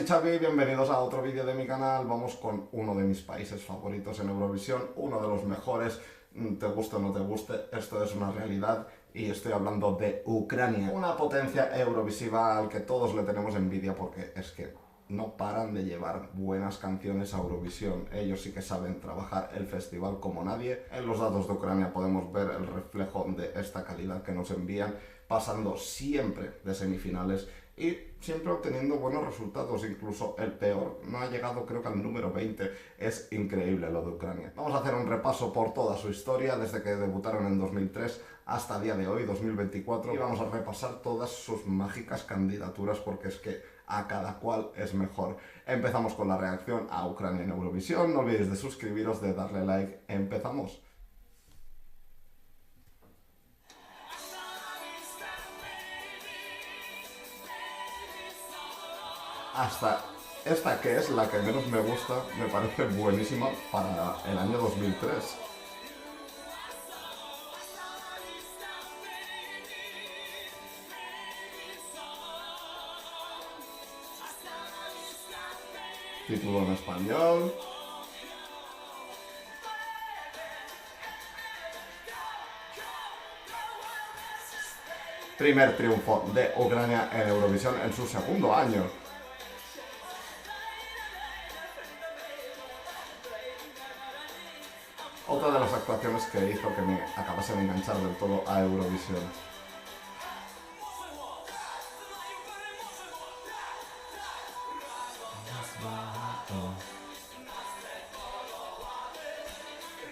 soy Xavi, bienvenidos a otro vídeo de mi canal. Vamos con uno de mis países favoritos en Eurovisión, uno de los mejores, te guste o no te guste, esto es una realidad y estoy hablando de Ucrania. Una potencia eurovisiva al que todos le tenemos envidia porque es que no paran de llevar buenas canciones a Eurovisión. Ellos sí que saben trabajar el festival como nadie. En los datos de Ucrania podemos ver el reflejo de esta calidad que nos envían, pasando siempre de semifinales y siempre obteniendo buenos resultados. Incluso el peor no ha llegado, creo que al número 20. Es increíble lo de Ucrania. Vamos a hacer un repaso por toda su historia desde que debutaron en 2003 hasta el día de hoy, 2024, y vamos a repasar todas sus mágicas candidaturas porque es que a cada cual es mejor. Empezamos con la reacción a Ucrania en Eurovisión. No olvidéis de suscribiros, de darle like. Empezamos. Hasta esta, que es la que menos me gusta, me parece buenísima para el año 2003. Título en español. Primer triunfo de Ucrania en Eurovisión en su segundo año. Otra de las actuaciones que hizo que me acabase de enganchar del todo a Eurovisión.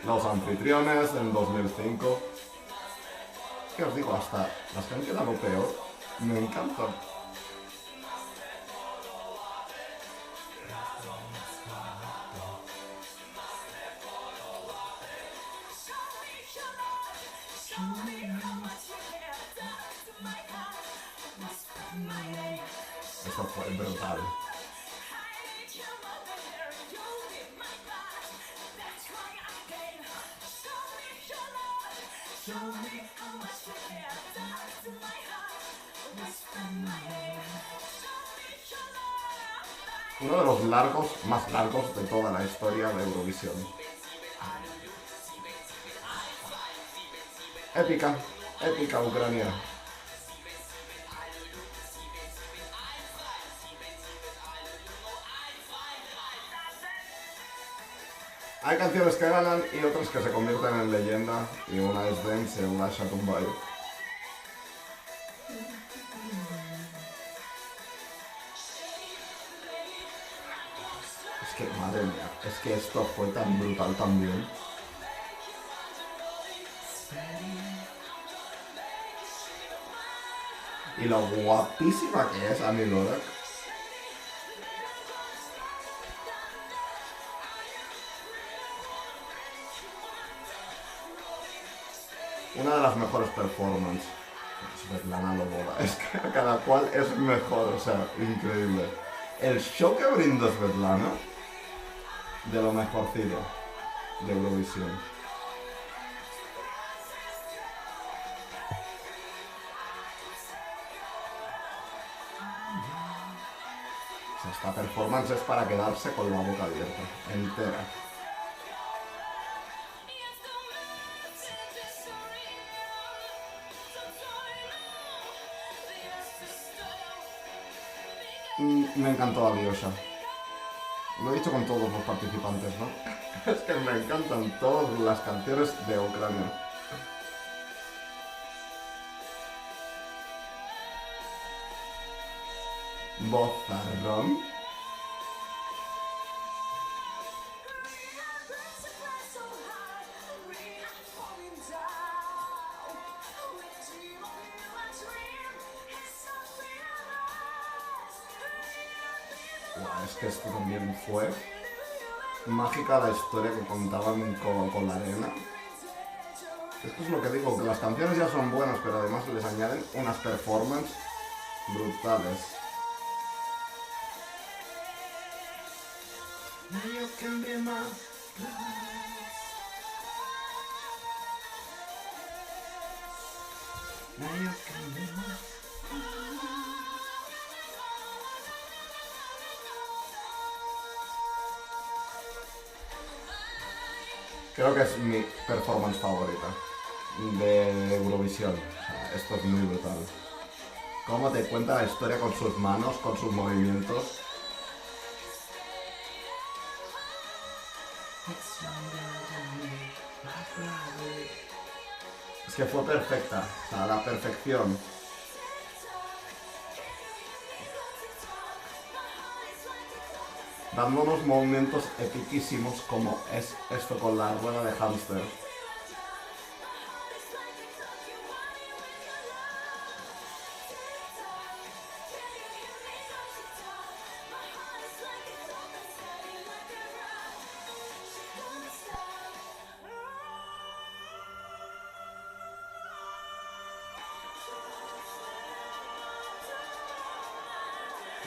Los anfitriones en 2005. ¿Qué os digo? Hasta las que han quedado peor me encantan. Esto fue brutal. Uno de los más largos de toda la historia de Eurovisión. Épica, épica Ucrania. Hay canciones que ganan y otras que se convierten en leyenda, y una es Dance, una es Shatumbai. Es que, madre mía, es que esto fue tan brutal también. Y lo guapísima que es Annie Lorak. Una de las mejores performances. Svetlana Loboda. Es que cada cual es mejor, o sea, increíble. El show que brindó Svetlana, de lo mejorcito de Eurovisión. O sea, esta performance es para quedarse con la boca abierta, entera. Me encantó Alyosha. Lo he dicho con todos los participantes, ¿no? Es que me encantan todas las canciones de Ucrania. Vozarrón. Es que esto también fue mágica la historia que contaban con la arena. Esto es lo que digo, que las canciones ya son buenas, pero además les añaden unas performances brutales. Creo que es mi performance favorita de Eurovisión. O sea, esto es muy brutal. Cómo te cuenta la historia con sus manos, con sus movimientos. Es que fue perfecta, o sea, la perfección. Dando unos movimientos epiquísimos como es esto con la rueda de hámster.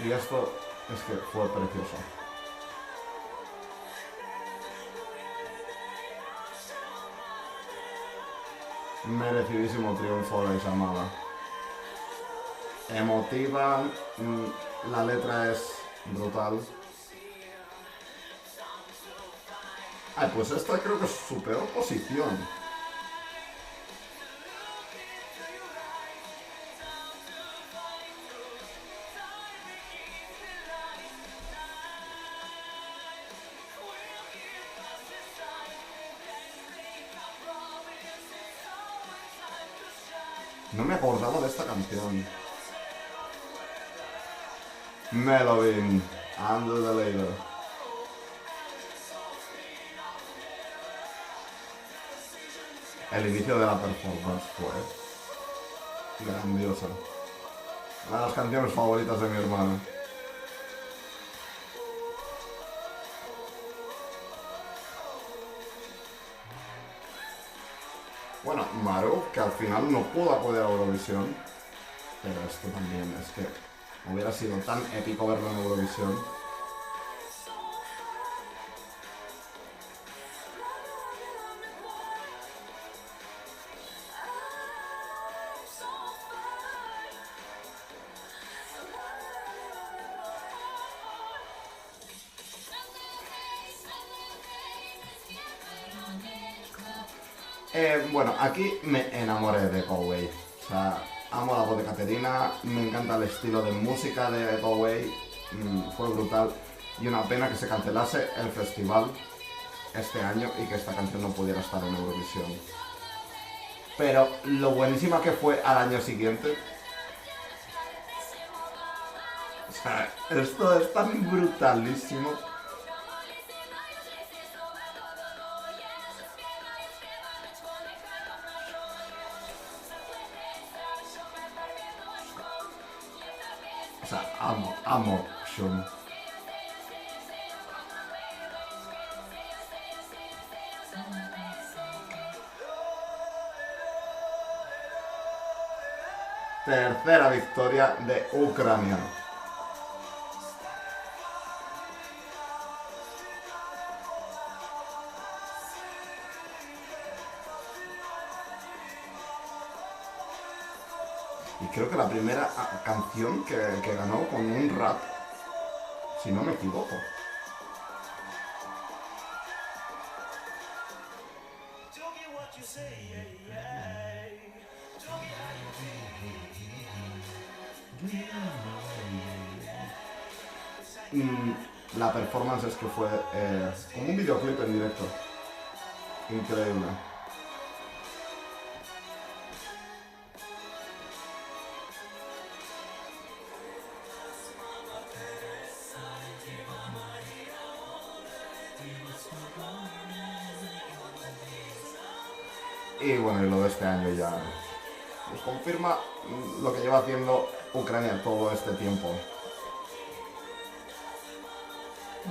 Y esto es que fue precioso. Merecidísimo triunfo de Shamala. Emotiva, la letra es brutal. Ay, pues esta creo que es su peor posición. No me acordaba de esta canción. Melvin, Under the Ladder. El inicio de la performance fue grandioso. Una de las canciones favoritas de mi hermano. Bueno, Maru, que al final no pudo acudir a Eurovisión, pero esto también es que hubiera sido tan épico verlo en Eurovisión. Bueno, aquí me enamoré de Go-Way. O sea, amo la voz de Caterina, me encanta el estilo de música de Go-Way, fue brutal. Y una pena que se cancelase el festival este año y que esta canción no pudiera estar en Eurovisión. Pero lo buenísima que fue al año siguiente. O sea, esto es tan brutalísimo. O sea, amo Shun. Tercera victoria de Ucrania. Y creo que la primera canción que ganó con un rap, si no me equivoco. La performance es que fue como un videoclip en directo. Increíble. Y bueno, y lo de este año ya pues confirma lo que lleva haciendo Ucrania todo este tiempo.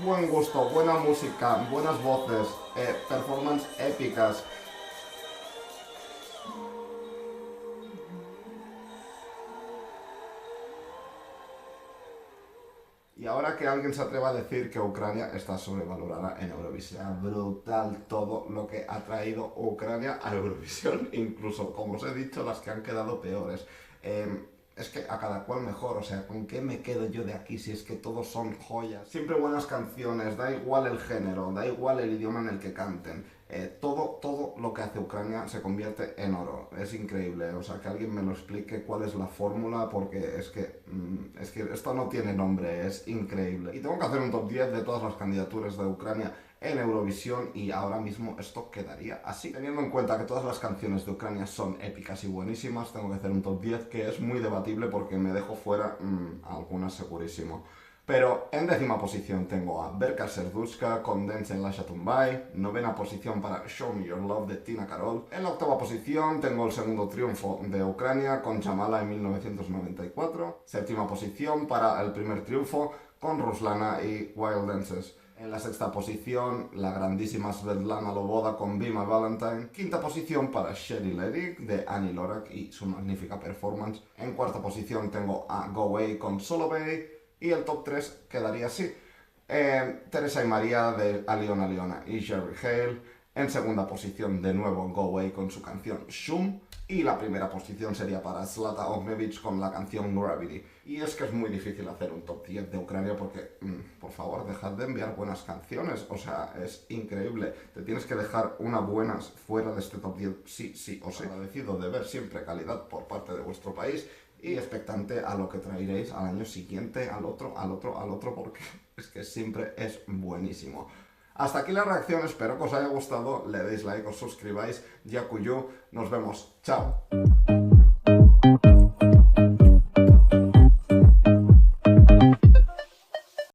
Buen gusto, buena música, buenas voces, performances épicas. Y ahora que alguien se atreva a decir que Ucrania está sobrevalorada en Eurovisión. Brutal todo lo que ha traído Ucrania a Eurovisión, incluso, como os he dicho, las que han quedado peores. Es que a cada cual mejor, o sea, ¿con qué me quedo yo de aquí si es que todos son joyas? Siempre buenas canciones, da igual el género, da igual el idioma en el que canten. Todo lo que hace Ucrania se convierte en oro. Es increíble. O sea, que alguien me lo explique cuál es la fórmula, porque es que esto no tiene nombre, es increíble. Y tengo que hacer un top 10 de todas las candidaturas de Ucrania en Eurovisión y ahora mismo esto quedaría así. Teniendo en cuenta que todas las canciones de Ucrania son épicas y buenísimas, tengo que hacer un top 10 que es muy debatible porque me dejo fuera algunas segurísimo. Pero en 10ª posición tengo a Berka Serduchka con Dance en Lascia Tumbai. 9ª posición para Show Me Your Love de Tina Karol. En la 8ª posición tengo el segundo triunfo de Ucrania con Chamala en 1994. 7ª posición para el primer triunfo con Ruslana y Wild Dances. En la 6ª posición, la grandísima Svetlana Loboda con Be My Valentine. 5ª posición para Sherry Lerick de Annie Lorak y su magnífica performance. En 4ª posición tengo a Go Away con Solo Bay. Y el top 3 quedaría así. Teresa y María de Aliona Aliona y Jerry Hale. En 2ª posición, de nuevo, Go Away con su canción Shum. Y la 1ª posición sería para Zlata Ognjevich con la canción Gravity. Y es que es muy difícil hacer un top 10 de Ucrania porque, por favor, dejad de enviar buenas canciones. O sea, es increíble. Te tienes que dejar unas buenas fuera de este top 10, sí o sí. Agradecido de ver siempre calidad por parte de vuestro país y expectante a lo que traeréis al año siguiente, al otro, porque es que siempre es buenísimo. Hasta aquí la reacción, espero que os haya gustado, le deis like, os suscribáis, Yakuyu, nos vemos, chao.